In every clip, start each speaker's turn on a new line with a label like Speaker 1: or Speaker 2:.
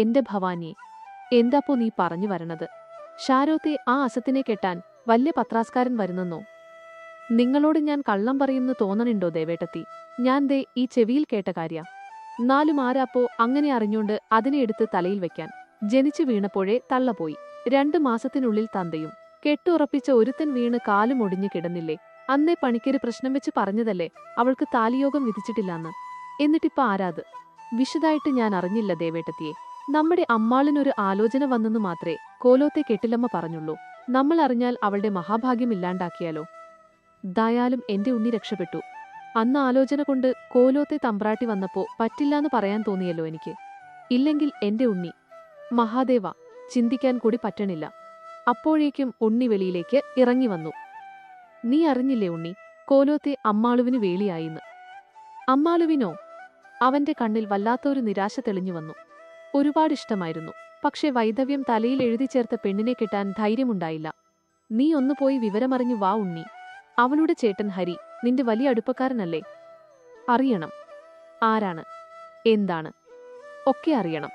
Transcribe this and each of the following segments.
Speaker 1: എന്റെ ഭവാനിയെ, എന്താപ്പോ നീ പറഞ്ഞു വരണത്? ഷാരോത്തെ ആ അസത്തിനെ കെട്ടാൻ വല്യ പത്രാസ്കാരൻ വരുന്നെന്നോ? നിങ്ങളോട് ഞാൻ കള്ളം പറയുന്നു തോന്നണുണ്ടോ ദേവേട്ടത്തി? ഞാൻ ദേ ഈ ചെവിയിൽ കേട്ട കാര്യ. നാലും ആരാപ്പോ അങ്ങനെ അറിഞ്ഞോണ്ട് അതിനെ എടുത്ത് തലയിൽ വെക്കാൻ? ജനിച്ചു വീണപ്പോഴേ തള്ളപോയി. 2 മാസത്തിനുള്ളിൽ തന്തയും. കെട്ടുറപ്പിച്ച ഒരുത്തൻ വീണ് കാലും ഒടിഞ്ഞു കിടന്നില്ലേ? അന്നേ പണിക്കര് പ്രശ്നം വെച്ച് പറഞ്ഞതല്ലേ അവൾക്ക് താലിയോഗം വിധിച്ചിട്ടില്ലാന്ന്. എന്നിട്ടിപ്പ ആരാത്? വിശദായിട്ട് ഞാൻ അറിഞ്ഞില്ല ദേവേട്ടത്തിയെ. നമ്മുടെ അമ്മാളിനൊരു ആലോചന വന്നെന്നു മാത്രേ കോലോത്തെ കെട്ടിലമ്മ പറഞ്ഞുള്ളൂ. നമ്മൾ അറിഞ്ഞാൽ അവളുടെ മഹാഭാഗ്യം ഇല്ലാണ്ടാക്കിയാലോ? ദായാലും എന്റെ ഉണ്ണി രക്ഷപ്പെട്ടു. അന്ന് ആലോചന കൊണ്ട് കോലോത്തെ തമ്പ്രാട്ടി വന്നപ്പോ പറ്റില്ലാന്ന് പറയാൻ തോന്നിയല്ലോ എനിക്ക്. ഇല്ലെങ്കിൽ എന്റെ ഉണ്ണി. മഹാദേവ, ചിന്തിക്കാൻ കൂടി പറ്റണില്ല. അപ്പോഴേക്കും ഉണ്ണി വെളിയിലേക്ക് ഇറങ്ങി വന്നു. നീ അറിഞ്ഞില്ലേ ഉണ്ണി, കോലോത്തെ അമ്മാളുവിന് വേളിയായിന്ന്? അമ്മാളുവിനോ? അവന്റെ കണ്ണിൽ വല്ലാത്തൊരു നിരാശ തെളിഞ്ഞു വന്നു. ഒരുപാട് ഇഷ്ടമായിരുന്നു, പക്ഷെ വൈധവ്യം തലയിൽ എഴുതി ചേർത്ത പെണ്ണിനെ കിട്ടാൻ ധൈര്യമുണ്ടായില്ല. നീ ഒന്ന് പോയി വിവരമറിഞ്ഞു വാ ഉണ്ണി. അവളുടെ ചേട്ടൻ ഹരി നിന്റെ വലിയ അടുപ്പക്കാരനല്ലേ? അറിയണം. ആരാണ്, എന്താണ്, ഒക്കെ അറിയണം.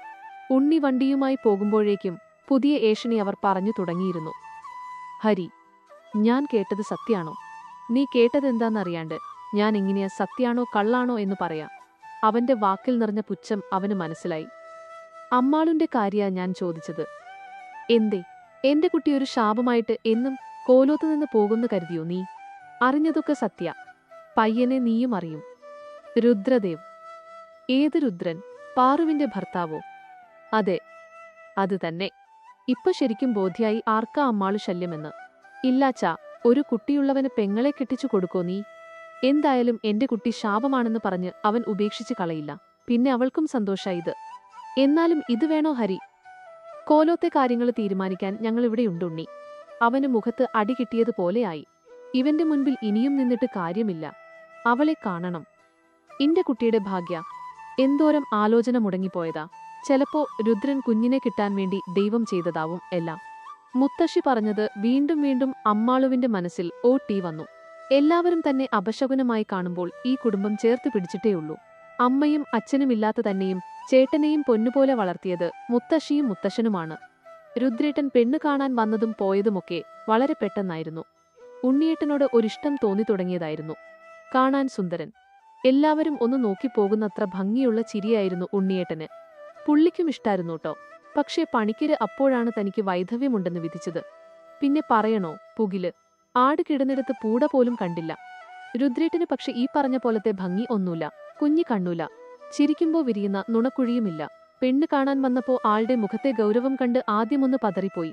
Speaker 1: ഉണ്ണി വണ്ടിയുമായി പോകുമ്പോഴേക്കും പുതിയ ഏഷണി അവർ പറഞ്ഞു തുടങ്ങിയിരുന്നു. ഹരി, ഞാൻ കേട്ടത് സത്യാണോ? നീ കേട്ടതെന്താന്നറിയാണ്ട് ഞാൻ എങ്ങനെയാ സത്യാണോ കള്ളാണോ എന്ന് പറയാം. അവന്റെ വാക്കിൽ നിറഞ്ഞ പുച്ഛം അവന് മനസ്സിലായി. അമ്മാളുന്റെ കാര്യാ ഞാൻ ചോദിച്ചത്. എന്തേ എന്റെ കുട്ടി ഒരു ശാപമായിട്ട് എന്നും കോലോത്തുനിന്ന് പോകുന്നു കരുതിയോ നീ? അറിഞ്ഞതൊക്കെ സത്യ. പയ്യനെ നീയും അറിയും. രുദ്രദേവ്. ഏത് രുദ്രൻ? പാറുവിന്റെ ഭർത്താവോ? അതെ, അത് തന്നെ. ഇപ്പൊ ശരിക്കും ബോധ്യായി ആർക്കാ അമ്മാളു ശല്യമെന്ന്. ഇല്ലാച്ചാ, ഒരു കുട്ടിയുള്ളവന് പെങ്ങളെ കെട്ടിച്ചു കൊടുക്കോ നീ? എന്തായാലും എന്റെ കുട്ടി ശാപമാണെന്ന് പറഞ്ഞ് അവൻ ഉപേക്ഷിച്ച് കളയില്ല. പിന്നെ അവൾക്കും സന്തോഷായത്. എന്നാലും ഇത് വേണോ ഹരി? കോലോത്തെ കാര്യങ്ങൾ തീരുമാനിക്കാൻ ഞങ്ങളിവിടെയുണ്ടുണ്ണി. അവന് മുഖത്ത് അടി കിട്ടിയതുപോലെയായി. ഇവന്റെ മുൻപിൽ ഇനിയും നിന്നിട്ട് കാര്യമില്ല. അവളെ കാണണം. ഇന്റെ കുട്ടിയുടെ ഭാഗ്യ. എന്തോരം ആലോചന മുടങ്ങിപ്പോയതാ. ചെലപ്പോ രുദ്രൻ കുഞ്ഞിനെ കിട്ടാൻ വേണ്ടി ദൈവം ചെയ്തതാവും എല്ലാം. മുത്തശ്ശി പറഞ്ഞത് വീണ്ടും വീണ്ടും അമ്മാളുവിന്റെ മനസ്സിൽ ഓട്ടി വന്നു. എല്ലാവരും തന്നെ അപശകുനമായി കാണുമ്പോൾ ഈ കുടുംബം ചേർത്ത് പിടിച്ചിട്ടേയുള്ളൂ. അമ്മയും അച്ഛനുമില്ലാത്ത തന്നെയും ചേട്ടനെയും പൊന്നുപോലെ വളർത്തിയത് മുത്തശ്ശിയും മുത്തശ്ശനുമാണ്. രുദ്രേട്ടൻ പെണ്ണു കാണാൻ വന്നതും പോയതുമൊക്കെ വളരെ പെട്ടെന്നായിരുന്നു. ഉണ്ണിയേട്ടനോട് ഒരിഷ്ടം തോന്നിത്തുടങ്ങിയതായിരുന്നു. കാണാൻ സുന്ദരൻ. എല്ലാവരും ഒന്ന് നോക്കിപ്പോകുന്നത്ര ഭംഗിയുള്ള ചിരിയായിരുന്നു ഉണ്ണിയേട്ടന്. പുള്ളിക്കും ഇഷ്ടായിരുന്നുട്ടോ. പക്ഷേ പണിക്കര് അപ്പോഴാണ് തനിക്ക് വൈധവ്യമുണ്ടെന്ന് വിധിച്ചത്. പിന്നെ പറയണോ പുകില്. ആട് കിടന്നിടത്ത് പൂട പോലും കണ്ടില്ല. രുദ്രേട്ടന് പക്ഷെ ഈ പറഞ്ഞ പോലത്തെ ഭംഗി ഒന്നുമില്ല. കുഞ്ഞി കണ്ണൂല. ചിരിക്കുമ്പോ വിരിയുന്ന നുണക്കുഴിയുമില്ല. പെണ്ണ് കാണാൻ വന്നപ്പോ ആളുടെ മുഖത്തെ ഗൗരവം കണ്ട് ആദ്യമൊന്ന് പതറിപ്പോയി.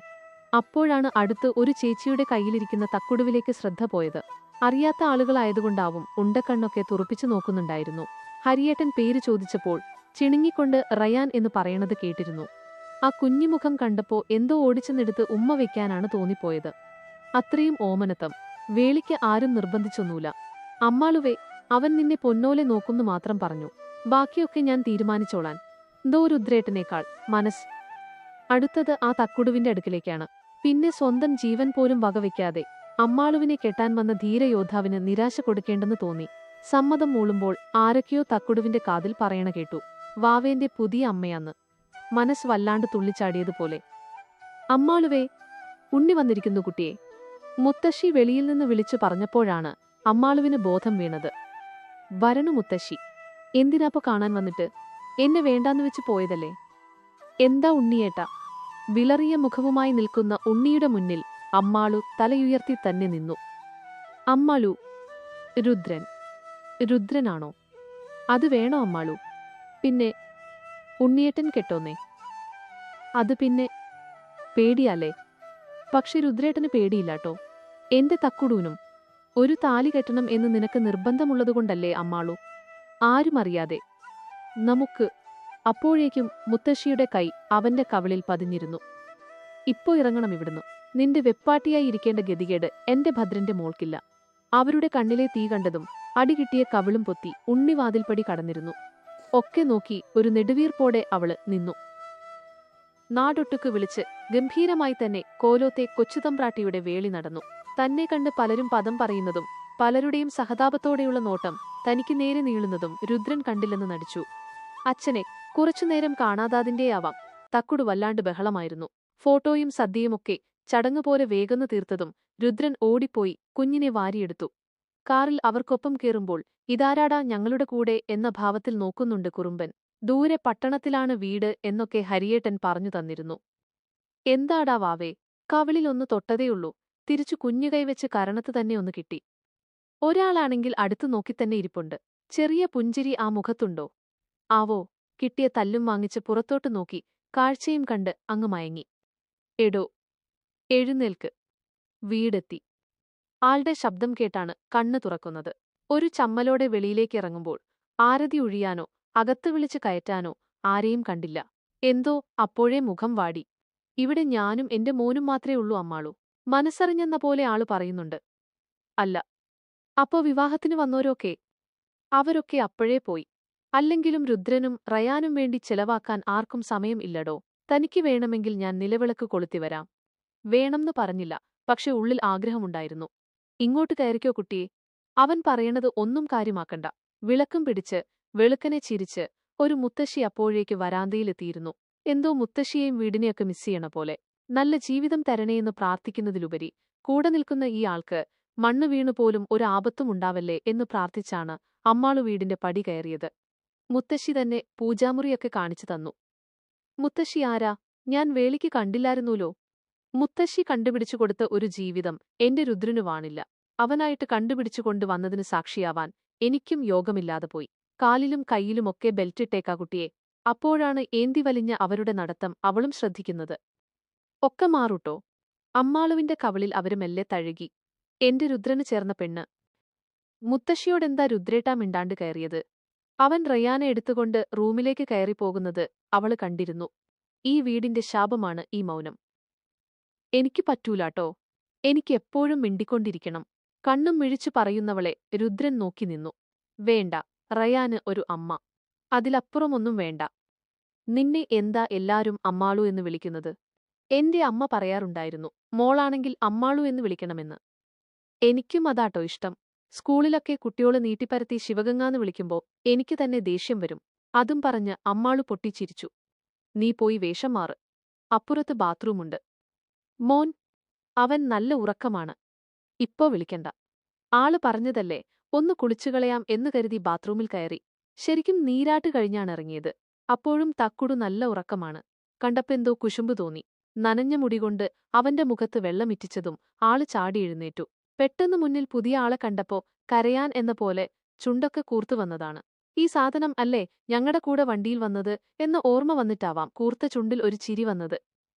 Speaker 1: അപ്പോഴാണ് അടുത്ത് ഒരു ചേച്ചിയുടെ കയ്യിലിരിക്കുന്ന തക്കുടുവിലേക്ക് ശ്രദ്ധ പോയത്. അറിയാത്ത ആളുകളായതുകൊണ്ടാവും ഉണ്ടക്കണ്ണൊക്കെ തുറപ്പിച്ചു നോക്കുന്നുണ്ടായിരുന്നു. ഹരിയേട്ടൻ പേര് ചോദിച്ചപ്പോൾ ചിണുങ്ങിക്കൊണ്ട് റയാൻ എന്ന് പറയണത് കേട്ടിരുന്നു. ആ കുഞ്ഞിമുഖം കണ്ടപ്പോ എന്തോ ഓടിച്ചെന്നെടുത്ത് ഉമ്മ വെക്കാനാണ് തോന്നിപ്പോയത്. അത്രയും ഓമനത്തം. വേളിക്ക് ആരും നിർബന്ധിച്ചൊന്നൂല. അമ്മാളുവേ, അവൻ നിന്നെ പൊന്നോലെ നോക്കുന്നു മാത്രം പറഞ്ഞു. ബാക്കിയൊക്കെ ഞാൻ തീരുമാനിച്ചോളാൻ. എന്തോ രുദ്രേട്ടനേക്കാൾ മനസ്സ്. അടുത്തത് ആ തക്കുടുവിന്റെ അടുക്കിലേക്കാണ്. പിന്നെ സ്വന്തം ജീവൻ പോലും വകവെക്കാതെ അമ്മാളുവിനെ കെട്ടാൻ വന്ന ധീരയോദ്ധാവിന് നിരാശ കൊടുക്കേണ്ടെന്ന് തോന്നി. സമ്മതം മൂളുമ്പോൾ ആരൊക്കെയോ തക്കുടുവിന്റെ കാതിൽ പറയണ കേട്ടു. വാവേന്റെ പുതിയ അമ്മയാന്ന്. മനസ്സ് വല്ലാണ്ട് തുള്ളിച്ചാടിയതുപോലെ. അമ്മാളുവേ, ഉണ്ണി വന്നിരിക്കുന്നു കുട്ടിയെ. മുത്തശ്ശി വെളിയിൽ നിന്ന് വിളിച്ചു പറഞ്ഞപ്പോഴാണ് അമ്മാളുവിന് ബോധം വീണത്. വരണു മുത്തശ്ശി. എന്തിനാപ്പോ കാണാൻ വന്നിട്ട്? എന്നെ വേണ്ടാന്ന് വെച്ച് പോയതല്ലേ? എന്താ ഉണ്ണിയേട്ടാ? വിളറിയ മുഖവുമായി നിൽക്കുന്ന ഉണ്ണിയുടെ മുന്നിൽ അമ്മാളു തലയുയർത്തി തന്നെ നിന്നു. അമ്മാളു. രുദ്രൻ. രുദ്രനാണോ? അത് വേണോ അമ്മാളു? പിന്നെ ഉണ്ണിയേട്ടൻ കെട്ടോന്നേ? അത് പിന്നെ പേടിയാലേ? പക്ഷെ രുദ്രേട്ടന് പേടിയില്ലാട്ടോ. എന്റെ തക്കുടൂനും ഒരു താലി കെട്ടണം എന്ന് നിനക്ക് നിർബന്ധമുള്ളതുകൊണ്ടല്ലേ അമ്മാളു? ആരും അറിയാതെ നമുക്ക്. അപ്പോഴേക്കും മുത്തശ്ശിയുടെ കൈ അവന്റെ കവിളിൽ പതിഞ്ഞിരുന്നു. ഇപ്പോ ഇറങ്ങണം ഇവിടുന്ന്. നിന്റെ വെപ്പാട്ടിയായി ഇരിക്കേണ്ട ഗതികേട് എന്റെ ഭദ്രന്റെ മോൾക്കില്ല. അവരുടെ കണ്ണിലെ തീ കണ്ടതും അടികിട്ടിയ കവിളും പൊത്തി ഉണ്ണി വാതിൽപ്പടി കടന്നിരുന്നു. ഒക്കെ നോക്കി ഒരു നെടുവീർപ്പോടെ അവള് നിന്നു. നാടൊട്ടുക്ക് വിളിച്ച് ഗംഭീരമായി തന്നെ കോലോത്തെ കൊച്ചുതമ്പ്രാട്ടിയുടെ വേളി നടന്നു. തന്നെ കണ്ട് പലരും പദം പറയുന്നതും പലരുടെയും സഹതാപത്തോടെയുള്ള നോട്ടം തനിക്ക് നേരെ നീളുന്നതും രുദ്രൻ കണ്ടില്ലെന്ന് നടിച്ചു. അച്ഛനെ കുറച്ചുനേരം കാണാതാതിന്റെയാവാം തക്കുടു വല്ലാണ്ട് ബഹളമായിരുന്നു. ഫോട്ടോയും സദ്യയുമൊക്കെ ചടങ്ങുപോലെ വേഗന്നു തീർത്തതും രുദ്രൻ ഓടിപ്പോയി കുഞ്ഞിനെ വാരിയെടുത്തു. കാറിൽ അവർക്കൊപ്പം കേറുമ്പോൾ ഇതാരാടാ ഞങ്ങളുടെ കൂടെ എന്ന ഭാവത്തിൽ നോക്കുന്നുണ്ട് കുറുമ്പൻ. ദൂരെ പട്ടണത്തിലാണ് വീട് എന്നൊക്കെ ഹരിയേട്ടൻ പറഞ്ഞു തന്നിരുന്നു. എന്താടാ വാവേ, കവിളിലൊന്നു തൊട്ടതേയുള്ളൂ, തിരിച്ചു കുഞ്ഞുകൈവച്ച് കരണത്ത് തന്നെ ഒന്ന് കിട്ടി. ഒരാളാണെങ്കിൽ അടുത്തു നോക്കിത്തന്നെ ഇരിപ്പുണ്ട്. ചെറിയ പുഞ്ചിരി ആ മുഖത്തുണ്ടോ? ആവോ, കിട്ടിയ തല്ലും വാങ്ങിച്ച് പുറത്തോട്ടു നോക്കി കാഴ്ചയും കണ്ട് അങ്ങ് മയങ്ങി. എടോ, എഴുന്നേൽക്ക്. വീടെത്തി. ആളുടെ ശബ്ദം കേട്ടാണ് കണ്ണു തുറക്കുന്നത്. ഒരു ചമ്മലോടെ വെളിയിലേക്കിറങ്ങുമ്പോൾ ആരതി ഒഴിയാനോ അകത്ത് വിളിച്ച് കയറ്റാനോ ആരെയും കണ്ടില്ല. എന്തോ അപ്പോഴേ മുഖം വാടി. ഇവിടെ ഞാനും എന്റെ മോനും മാത്രേ ഉള്ളൂ അമ്മാളൂ. മനസ്സറിഞ്ഞെന്ന പോലെ ആള് പറയുന്നുണ്ട്. അല്ല, അപ്പോ വിവാഹത്തിന് വന്നോരൊക്കെ? അവരൊക്കെ അപ്പോഴേ പോയി. അല്ലെങ്കിലും രുദ്രനും റയാനും വേണ്ടി ചെലവാക്കാൻ ആർക്കും സമയം ഇല്ലടോ. തനിക്ക് വേണമെങ്കിൽ ഞാൻ നിലവിളക്ക് കൊളുത്തിവരാം. വേണമെന്ന് പറഞ്ഞില്ല, പക്ഷെ ഉള്ളിൽ ആഗ്രഹമുണ്ടായിരുന്നു. ഇങ്ങോട്ട് കയറിക്കോ കുട്ടിയെ. അവൻ പറയണത് ഒന്നും കാര്യമാക്കണ്ട. വിളക്കും പിടിച്ച് വെളുക്കനെ ചിരിച്ച് ഒരു മുത്തശ്ശി അപ്പോഴേക്ക് വരാന്തയിലെത്തിയിരുന്നു. എന്തോ മുത്തശ്ശിയെയും വീടിനെയൊക്കെ മിസ് ചെയ്യണ പോലെ. നല്ല ജീവിതം തരണേയെന്ന് പ്രാർത്ഥിക്കുന്നതിലുപരി കൂടെ നിൽക്കുന്ന ഈ ആൾക്ക് മണ്ണ് വീണുപോലും ഒരു ആപത്തും ഉണ്ടാവല്ലേ എന്ന് പ്രാർത്ഥിച്ചാണ് അമ്മാളു വീടിന്റെ പടി കയറിയത്. മുത്തശ്ശി തന്നെ പൂജാമുറിയൊക്കെ കാണിച്ചു തന്നു. മുത്തശ്ശി ആരാ? ഞാൻ വേളിക്ക് കണ്ടില്ലായിരുന്നൂലോ. മുത്തശ്ശി കണ്ടുപിടിച്ചു കൊടുത്ത ഒരു ജീവിതം എന്റെ രുദ്രനു വാണില്ല. അവനായിട്ട് കണ്ടുപിടിച്ചു കൊണ്ടുവന്നതിന് സാക്ഷിയാവാൻ എനിക്കും യോഗമില്ലാതെ പോയി. കാലിലും കൈയിലുമൊക്കെ ബെൽറ്റിട്ടേക്കാ കുട്ടിയെ. അപ്പോഴാണ് ഏന്തി വലിഞ്ഞ അവരുടെ നടത്തം അവളും ശ്രദ്ധിക്കുന്നത്. ഒക്കെ മാറൂട്ടോ. അമ്മാളുവിന്റെ കവിളിൽ അവര് മെല്ലെ തഴുകി. എന്റെ രുദ്രന് ചേർന്ന പെണ്ണ്. മുത്തശ്ശിയോടെന്താ രുദ്രേട്ടാ മിണ്ടാണ്ട് കയറിയത്? അവൻ റയാനെ എടുത്തുകൊണ്ട് റൂമിലേക്ക് കയറിപ്പോകുന്നത് അവള് കണ്ടിരുന്നു. ഈ വീടിന്റെ ശാപമാണ് ഈ മൗനം. എനിക്ക് പറ്റൂലാട്ടോ. എനിക്കെപ്പോഴും മിണ്ടിക്കൊണ്ടിരിക്കണം. കണ്ണും മിഴിച്ചു പറയുന്നവളെ രുദ്രൻ നോക്കി നിന്നു. വേണ്ട, റയാന് ഒരു അമ്മ. അതിലപ്പുറമൊന്നും വേണ്ട. നിന്നെ എന്താ എല്ലാരും അമ്മാളു എന്ന് വിളിക്കുന്നത്? എന്റെ അമ്മ പറയാറുണ്ടായിരുന്നു, മോളാണെങ്കിൽ അമ്മാളു എന്ന് വിളിക്കണമെന്ന്. എനിക്കും അതാട്ടോ ഇഷ്ടം. സ്കൂളിലൊക്കെ കുട്ടിയോള് നീട്ടിപ്പരത്തി ശിവഗംഗാന്ന് വിളിക്കുമ്പോ എനിക്ക് തന്നെ ദേഷ്യം വരും. അതും പറഞ്ഞ് അമ്മാളു പൊട്ടിച്ചിരിച്ചു. നീ പോയി വേഷം മാറ്. അപ്പുറത്ത് ബാത്റൂമുണ്ട്. മോൻ, അവൻ നല്ല ഉറക്കമാണ്. ഇപ്പോ വിളിക്കണ്ട. ആള് പറഞ്ഞതല്ലേ, ഒന്ന് കുളിച്ചുകളയാം എന്നു കരുതി ബാത്റൂമിൽ കയറി. ശരിക്കും നീരാട്ട് കഴിഞ്ഞാണ് ഇറങ്ങിയത്. അപ്പോഴും തക്കുടു നല്ല ഉറക്കമാണ്. കണ്ടപ്പെന്തോ കുശുമ്പ് തോന്നി. നനഞ്ഞ മുടികൊണ്ട് അവന്റെ മുഖത്ത് വെള്ളമിറ്റിച്ചതും ആള് ചാടി എഴുന്നേറ്റു. പെട്ടെന്ന് മുന്നിൽ പുതിയ ആളെ കണ്ടപ്പോ കരയാൻ എന്ന പോലെ ചുണ്ടൊക്കെ കൂർത്തു വന്നതാണ്. ഈ സാധനം അല്ലേ ഞങ്ങടെ കൂടെ വണ്ടിയിൽ വന്നത് എന്ന് ഓർമ്മ വന്നിട്ടാവാം കൂർത്ത ചുണ്ടിൽ ഒരു ചിരി വന്നത്.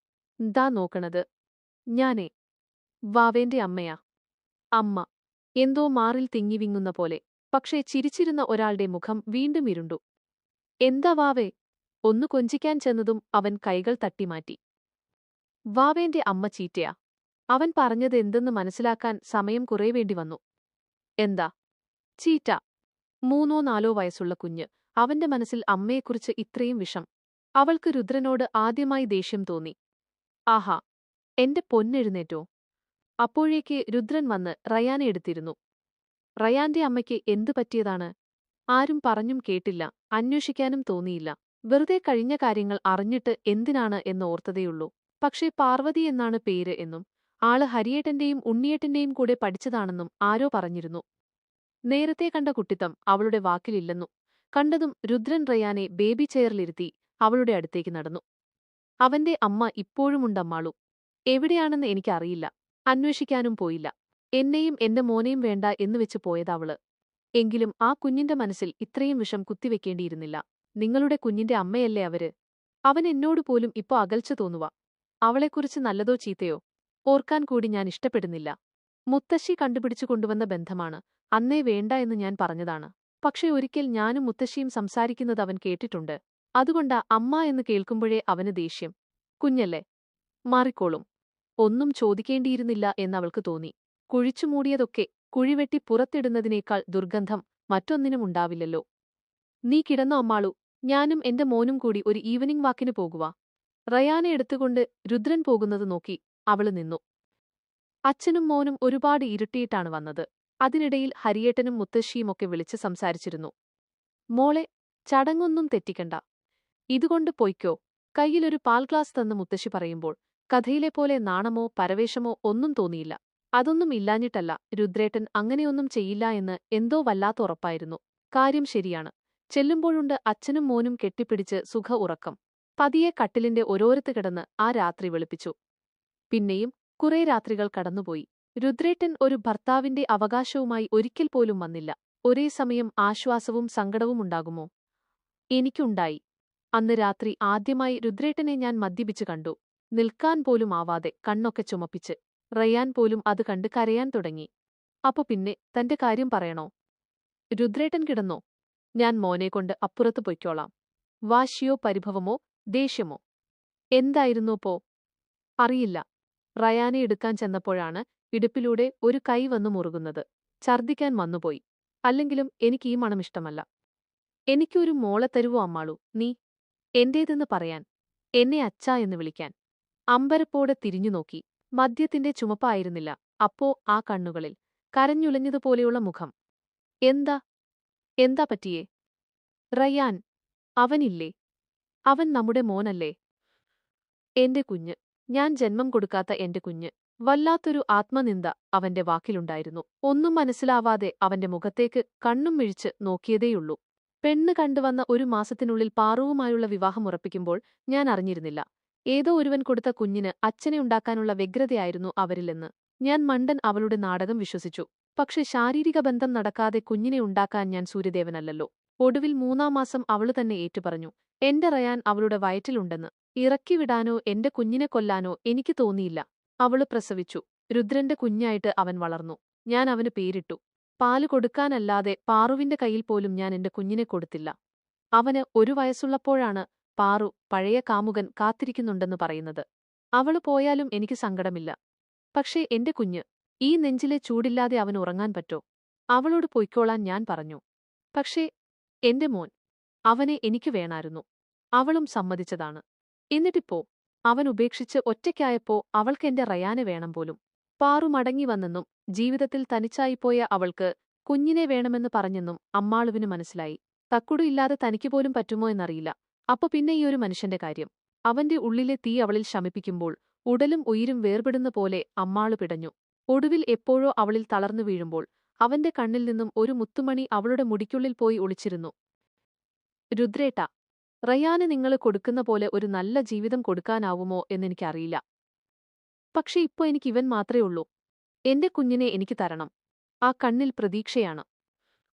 Speaker 1: എന്താ നോക്കണത്? ഞാനേ വാവേന്റെ അമ്മയാ. അമ്മ. എന്തോ മാറിൽ തിങ്ങിവിങ്ങുന്ന പോലെ. പക്ഷേ ചിരിച്ചിരുന്ന ഒരാളുടെ മുഖം വീണ്ടും ഇരുണ്ടു. എന്താ വാവേ? ഒന്നു കൊഞ്ചിക്കാൻ ചെന്നതും അവൻ കൈകൾ തട്ടിമാറ്റി. വാവേന്റെ അമ്മ ചീറ്റയാ. അവൻ പറഞ്ഞത് എന്തെന്ന് മനസ്സിലാക്കാൻ സമയം കുറേ വേണ്ടി വന്നു. എന്താ? ചീറ്റ. 3 or 4 വയസ്സുള്ള കുഞ്ഞ്. അവന്റെ മനസ്സിൽ അമ്മയെക്കുറിച്ച് ഇത്രയും വിഷം. അവൾക്ക് രുദ്രനോട് ആദ്യമായി ദേഷ്യം തോന്നി. ആഹാ, എന്റെ പൊന്നെഴുന്നേറ്റോ. അപ്പോഴേക്ക് രുദ്രൻ വന്ന് റയാനെ എടുത്തിരുന്നു. റയാന്റെ അമ്മയ്ക്ക് എന്തു പറ്റിയതാണ്? ആരും പറഞ്ഞും കേട്ടില്ല, അന്വേഷിക്കാനും തോന്നിയില്ല. വെറുതെ കഴിഞ്ഞ കാര്യങ്ങൾ അറിഞ്ഞിട്ട് എന്തിനാണ് എന്ന് ഓർത്തതേയുള്ളൂ. പക്ഷേ പാർവതി എന്നാണ് പേര് എന്നും ആള് ഹരിയേട്ടന്റെയും ഉണ്ണിയേട്ടന്റെയും കൂടെ പഠിച്ചതാണെന്നും ആരോ പറഞ്ഞിരുന്നു. നേരത്തെ കണ്ട കുട്ടിത്തം അവളുടെ വാക്കിലില്ലെന്നു കണ്ടതും രുദ്രൻ റയാനെ ബേബി ചെയറിലിരുത്തി അവളുടെ അടുത്തേക്ക് നടന്നു. അവന്റെ അമ്മ ഇപ്പോഴുമുണ്ടമ്മാളു. എവിടെയാണെന്ന് എനിക്കറിയില്ല. അന്വേഷിക്കാനും പോയില്ല. എന്നെയും എന്റെ മോനെയും വേണ്ട എന്നുവെച്ച് പോയതവള്. എങ്കിലും ആ കുഞ്ഞിന്റെ മനസ്സിൽ ഇത്രയും വിഷം കുത്തിവെക്കേണ്ടിയിരുന്നില്ല. നിങ്ങളുടെ കുഞ്ഞിന്റെ അമ്മയല്ലേ അവര്? അവൻ എന്നോട് പോലും ഇപ്പോ അകൽച്ച തോന്നുക. അവളെക്കുറിച്ച് നല്ലതോ ചീത്തയോ ഓർക്കാൻ കൂടി ഞാൻ ഇഷ്ടപ്പെടുന്നില്ല. മുത്തശ്ശി കണ്ടുപിടിച്ചു കൊണ്ടുവന്ന ബന്ധമാണ്. അന്നേ വേണ്ട എന്ന് ഞാൻ പറഞ്ഞതാണ്. പക്ഷെ ഒരിക്കൽ ഞാനും മുത്തശ്ശിയും സംസാരിക്കുന്നത് അവൻ കേട്ടിട്ടുണ്ട്. അതുകൊണ്ടാ അമ്മ എന്ന് കേൾക്കുമ്പോഴേ അവന് ദേഷ്യം. കുഞ്ഞല്ലേ, മാറിക്കോളും. ഒന്നും ചോദിക്കേണ്ടിയിരുന്നില്ല എന്നവൾക്ക് തോന്നി. കുഴിച്ചുമൂടിയതൊക്കെ കുഴിവെട്ടി പുറത്തിടുന്നതിനേക്കാൾ ദുർഗന്ധം മറ്റൊന്നിനും ഉണ്ടാവില്ലല്ലോ. നീ കിടന്നോ അമ്മാളു. ഞാനും എന്റെ മോനും കൂടി ഒരു ഈവനിംഗ് വാക്കിന് പോകുവാ. റയാനെ എടുത്തുകൊണ്ട് രുദ്രൻ പോകുന്നത് നോക്കി അവള് നിന്നു. അച്ഛനും മോനും ഒരുപാട് ഇരുട്ടിയിട്ടാണ് വന്നത്. അതിനിടയിൽ ഹരിയേട്ടനും മുത്തശ്ശിയുമൊക്കെ വിളിച്ച് സംസാരിച്ചിരുന്നു. മോളെ, ചടങ്ങൊന്നും തെറ്റിക്കണ്ട. ഇതുകൊണ്ട് പൊയ്ക്കോ. കയ്യിലൊരു പാൽ ഗ്ലാസ് തന്ന് മുത്തശ്ശി പറയുമ്പോൾ കഥയിലെ പോലെ നാണമോ പരവേശമോ ഒന്നും തോന്നിയില്ല. അതൊന്നും ഇല്ലാഞ്ഞിട്ടല്ല, രുദ്രേട്ടൻ അങ്ങനെയൊന്നും ചെയ്യില്ല എന്ന് എന്തോ വല്ലാത്ത ഉറപ്പായിരുന്നു. കാര്യം ശരിയാണ്. ചെല്ലുമ്പോഴുണ്ട് അച്ഛനും മോനും കെട്ടിപ്പിടിച്ച് സുഖ ഉറക്കം. പതിയെ കട്ടിലിന്റെ ഓരോരത്ത് കിടന്ന് ആ രാത്രി വെളുപ്പിച്ചു. പിന്നെയും കുറെ രാത്രികൾ കടന്നുപോയി. രുദ്രേട്ടൻ ഒരു ഭർത്താവിന്റെ അവകാശവുമായി ഒരിക്കൽ പോലും വന്നില്ല. ഒരേ സമയം ആശ്വാസവും സങ്കടവും ഉണ്ടാകുമോ? എനിക്കുണ്ടായി. അന്ന് രാത്രി ആദ്യമായി രുദ്രേട്ടനെ ഞാൻ മദ്യപിച്ചു കണ്ടു. നിൽക്കാൻ പോലും ആവാതെ കണ്ണൊക്കെ ചുമപ്പിച്ച്. റയ്യാൻ പോലും അത് കണ്ട് കരയാൻ തുടങ്ങി. അപ്പൊ പിന്നെ തന്റെ കാര്യം പറയണോ? രുദ്രേട്ടൻ കിടന്നോ? ഞാൻ മോനെക്കൊണ്ട് അപ്പുറത്ത് പൊയ്ക്കോളാം. വാശിയോ പരിഭവമോ ദേഷ്യമോ എന്തായിരുന്നു പോ? അറിയില്ല. റയാനെ എടുക്കാൻ ചെന്നപ്പോഴാണ് ഇടുപ്പിലൂടെ ഒരു കൈ വന്നു മുറുകുന്നത്. ഛർദ്ദിക്കാൻ വന്നുപോയി. അല്ലെങ്കിലും എനിക്ക് ഈ മണം ഇഷ്ടമല്ല. എനിക്കൊരു മോളെ തരുവോ അമ്മാളു നീ? എന്റേതെന്ന് പറയാൻ. എന്നെ അച്ഛാ എന്ന് വിളിക്കാൻ. അമ്പരപ്പോടെ തിരിഞ്ഞുനോക്കി. മദ്യത്തിന്റെ ചുമപ്പായിരുന്നില്ല അപ്പോ ആ കണ്ണുകളിൽ. കരഞ്ഞുലഞ്ഞതുപോലെയുള്ള മുഖം. എന്താ എന്താ പറ്റിയേ? റയാൻ. അവനില്ലേ? അവൻ നമ്മുടെ മോനല്ലേ? എന്റെ കുഞ്ഞ്. ഞാൻ ജന്മം കൊടുക്കാത്ത എന്റെ കുഞ്ഞ്. വല്ലാത്തൊരു ആത്മനിന്ദ അവന്റെ വാക്കിലുണ്ടായിരുന്നു. ഒന്നും മനസ്സിലാവാതെ അവന്റെ മുഖത്തേക്ക് കണ്ണും മിഴിച്ച് നോക്കിയതേയുള്ളൂ. പെണ്ണ് കണ്ടുവന്ന ഒരു മാസത്തിനുള്ളിൽ പാറുവുമായുള്ള വിവാഹം ഉറപ്പിക്കുമ്പോൾ ഞാൻ അറിഞ്ഞിരുന്നില്ല. ഏതോ ഒരുവൻ കൊടുത്ത കുഞ്ഞിന് അച്ഛനെ ഉണ്ടാക്കാനുള്ള വ്യഗ്രതയായിരുന്നു അവരിലെന്ന്. ഞാൻ മണ്ടൻ അവളുടെ നാടകം വിശ്വസിച്ചു. പക്ഷെ ശാരീരിക ബന്ധം നടക്കാതെ കുഞ്ഞിനെ ഉണ്ടാക്കാൻ ഞാൻ സൂര്യദേവനല്ലല്ലോ. ഒടുവിൽ 3-ാം മാസം അവളു തന്നെ ഏറ്റുപറഞ്ഞു. എന്റെ റയാൻ അവളുടെ വയറ്റിലുണ്ടെന്ന്. ഇറക്കിവിടാനോ എന്റെ കുഞ്ഞിനെ കൊല്ലാനോ എനിക്ക് തോന്നിയില്ല. അവള് പ്രസവിച്ചു. രുദ്രന്റെ കുഞ്ഞായിട്ട് അവൻ വളർന്നു. ഞാൻ അവന് പേരിട്ടു. പാല് കൊടുക്കാനല്ലാതെ പാറുവിന്റെ കയ്യിൽ പോലും ഞാൻ എന്റെ കുഞ്ഞിനെ കൊടുത്തില്ല. അവന് 1 വയസ്സുള്ളപ്പോഴാണ് പാറു പഴയ കാമുകൻ കാത്തിരിക്കുന്നുണ്ടെന്ന് പറയുന്നത്. അവള് പോയാലും എനിക്ക് സങ്കടമില്ല. പക്ഷേ എന്റെ കുഞ്ഞ്, ഈ നെഞ്ചിലെ ചൂടില്ലാതെ അവന് ഉറങ്ങാൻ പറ്റോ? അവളോട് പൊയ്ക്കോളാൻ ഞാൻ പറഞ്ഞു. പക്ഷേ എന്റെ മോൻ, അവനെ എനിക്ക് വേണായിരുന്നു. അവളും സമ്മതിച്ചതാണ്. എന്നിട്ടിപ്പോ അവൻ ഉപേക്ഷിച്ച് ഒറ്റയ്ക്കായപ്പോ അവൾക്ക് എന്റെ റയാനെ വേണം പോലും. പാറു മടങ്ങി വന്നെന്നും ജീവിതത്തിൽ തനിച്ചായിപ്പോയ അവൾക്ക് കുഞ്ഞിനെ വേണമെന്ന് പറഞ്ഞെന്നും അമ്മാളുവിന് മനസ്സിലായി. തക്കുടു ഇല്ലാതെ തനിക്ക് പോലും പറ്റുമോ എന്നറിയില്ല. അപ്പൊ പിന്നെ ഈ ഒരു മനുഷ്യന്റെ കാര്യം. അവന്റെ ഉള്ളിലെ തീ അവളിൽ ശമിപ്പിക്കുമ്പോൾ ഉടലും ഉയിരും വേർപെടുന്ന പോലെ അമ്മാളു പിടഞ്ഞു. ഒടുവിൽ എപ്പോഴോ അവളിൽ തളർന്നു വീഴുമ്പോൾ അവന്റെ കണ്ണിൽ നിന്നും ഒരു മുത്തുമണി അവളുടെ മുടിക്കുള്ളിൽ പോയി ഒളിച്ചിരുന്നു. രുദ്രേട്ടാ, റയാന് നിങ്ങള് കൊടുക്കുന്ന പോലെ ഒരു നല്ല ജീവിതം കൊടുക്കാനാവുമോ എന്നെനിക്കറിയില്ല. പക്ഷെ ഇപ്പൊ എനിക്ക് ഇവൻ മാത്രേ ഉള്ളൂ. എന്റെ കുഞ്ഞിനെ എനിക്ക് തരണം. ആ കണ്ണിൽ പ്രതീക്ഷയാണ്.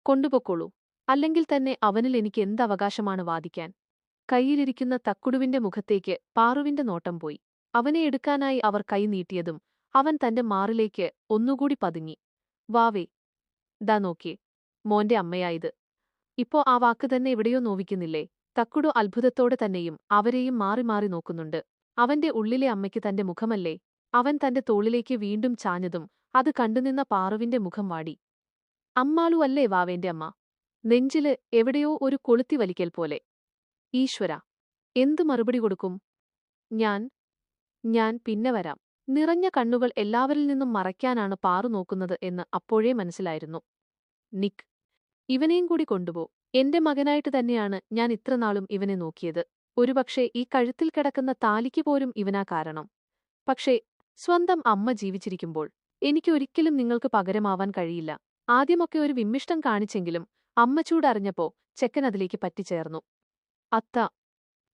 Speaker 1: കൊണ്ടുപൊക്കോളൂ. അല്ലെങ്കിൽ തന്നെ അവനിൽ എനിക്ക് എന്തവകാശമാണ് വാദിക്കാൻ? കൈയിലിരിക്കുന്ന തക്കുടുവിന്റെ മുഖത്തേക്ക് പാറുവിന്റെ നോട്ടം പോയി. അവനെ എടുക്കാനായി അവർ കൈ നീട്ടിയതും അവൻ തന്റെ മാറിലേക്ക് ഒന്നുകൂടി പതുങ്ങി. വാവേ. ദാ നോക്കിയേ. മോന്റെ അമ്മയായത്. ഇപ്പോ ആ വാക്ക് തന്നെ എവിടെയോ നോവിക്കുന്നില്ലേ? തക്കുടു അത്ഭുതത്തോടെ തന്നെയും അവരെയും മാറി മാറി നോക്കുന്നുണ്ട്. അവന്റെ ഉള്ളിലെ അമ്മയ്ക്ക് തന്റെ മുഖമല്ലേ? അവൻ തന്റെ തോളിലേക്ക് വീണ്ടും ചാഞ്ഞതും അത് കണ്ടുനിന്ന പാറുവിന്റെ മുഖം വാടി. അമ്മാളു അല്ലേ വാവേന്റെ അമ്മ? നെഞ്ചില് എവിടെയോ ഒരു കൊളുത്തി വലിക്കൽ പോലെ. ഈശ്വരാ, എന്തു മറുപടി കൊടുക്കും? ഞാൻ പിന്നെ വരാം. നിറഞ്ഞ കണ്ണുകൾ എല്ലാവരിൽ നിന്നും മറയ്ക്കാനാണ് പാറു നോക്കുന്നത് എന്ന് അപ്പോഴേ മനസ്സിലായിരുന്നു. നിക്ക്. ഇവനെയും കൂടി കൊണ്ടുപോ. എന്റെ മകനായിട്ട് തന്നെയാണ് ഞാൻ ഇത്രനാളും ഇവനെ നോക്കിയത്. ഒരുപക്ഷേ ഈ കഴുത്തിൽ കിടക്കുന്ന താലിക്ക് പോലും ഇവനാ കാരണം. പക്ഷേ സ്വന്തം അമ്മ ജീവിച്ചിരിക്കുമ്പോൾ എനിക്ക് ഒരിക്കലും നിങ്ങൾക്ക് പകരമാവാൻ കഴിയില്ല. ആദ്യമൊക്കെ ഒരു വിമ്മിഷ്ടം കാണിച്ചെങ്കിലും അമ്മ ചൂടറിഞ്ഞപ്പോ ചെക്കൻ അതിലേക്ക് പറ്റിച്ചേർന്നു. അത്ത.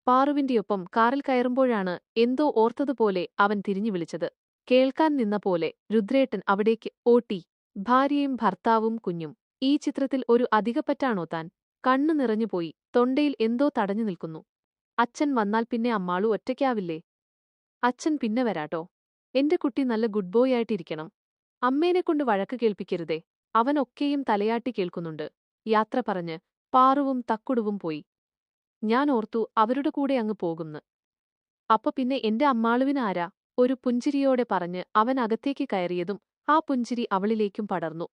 Speaker 1: പാറുവിന്റെയൊപ്പം കാറിൽ കയറുമ്പോഴാണ് എന്തോ ഓർത്തതുപോലെ അവൻ തിരിഞ്ഞു വിളിച്ചത്. കേൾക്കാൻ നിന്ന പോലെ രുദ്രേട്ടൻ അവിടേക്ക് ഓട്ടി. ഭാര്യയും ഭർത്താവും കുഞ്ഞും. ഈ ചിത്രത്തിൽ ഒരു അധികപ്പറ്റാണോ താൻ? കണ്ണു നിറഞ്ഞുപോയി. തൊണ്ടയിൽ എന്തോ തടഞ്ഞു നിൽക്കുന്നു. അച്ഛൻ വന്നാൽ പിന്നെ അമ്മാളു ഒറ്റയ്ക്കാവില്ലേ? അച്ഛൻ പിന്നെ വരാട്ടോ. എന്റെ കുട്ടി നല്ല ഗുഡ് ബോയ് ആയിട്ടിരിക്കണം. അമ്മേനെക്കൊണ്ട് വഴക്ക് കേൾപ്പിക്കരുതേ. അവനൊക്കെയും തലയാട്ടി കേൾക്കുന്നുണ്ട്. യാത്ര പറഞ്ഞ് പാറുവും തക്കുടുവും പോയി. ഞാൻ ഓർത്തു അവരുടെ കൂടെ അങ്ങ് പോകുന്ന്. അപ്പൊ പിന്നെ എന്റെ അമ്മാളുവിന് ആരാ? ഒരു പുഞ്ചിരിയോടെ പറഞ്ഞ് അവൻ അകത്തേക്ക് കയറിയതും ആ പുഞ്ചിരി അവളിലേക്കും പടർന്നു.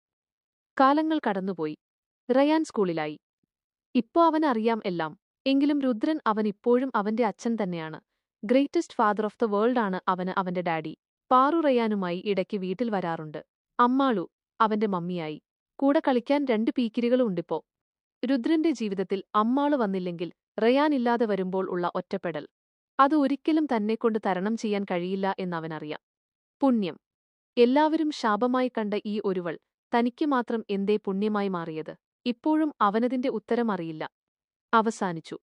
Speaker 1: കാലങ്ങൾ കടന്നുപോയി. റയാൻ സ്കൂളിലായി. ഇപ്പോ അവനറിയാം എല്ലാം. എങ്കിലും രുദ്രൻ അവനിപ്പോഴും അവന്റെ അച്ഛൻ തന്നെയാണ്. Greatest father of the world ആണ് അവന് അവന്റെ ഡാഡി. പാറു റയാനുമായി ഇടയ്ക്ക് വീട്ടിൽ വരാറുണ്ട്. അമ്മാളു അവന്റെ മമ്മിയായി. കൂടെ കളിക്കാൻ 2 പീക്കിരികളും ഉണ്ടിപ്പോ. രുദ്രന്റെ ജീവിതത്തിൽ അമ്മാളു വന്നില്ലെങ്കിൽ റയാനില്ലാതെ വരുമ്പോൾ ഉള്ള ഒറ്റപ്പെടൽ. അത് ഒരിക്കലും തന്നെക്കൊണ്ട് തരണം ചെയ്യാൻ കഴിയില്ല എന്നവനറിയാം. പുണ്യം. എല്ലാവരും ശാപമായി കണ്ട ഈ ഒരുവൾ തനിക്ക് മാത്രം എന്തേ പുണ്യമായി മാറിയത്? ഇപ്പോഴും അവനതിന്റെ ഉത്തരം അറിയില്ല. അവസാനിച്ചു.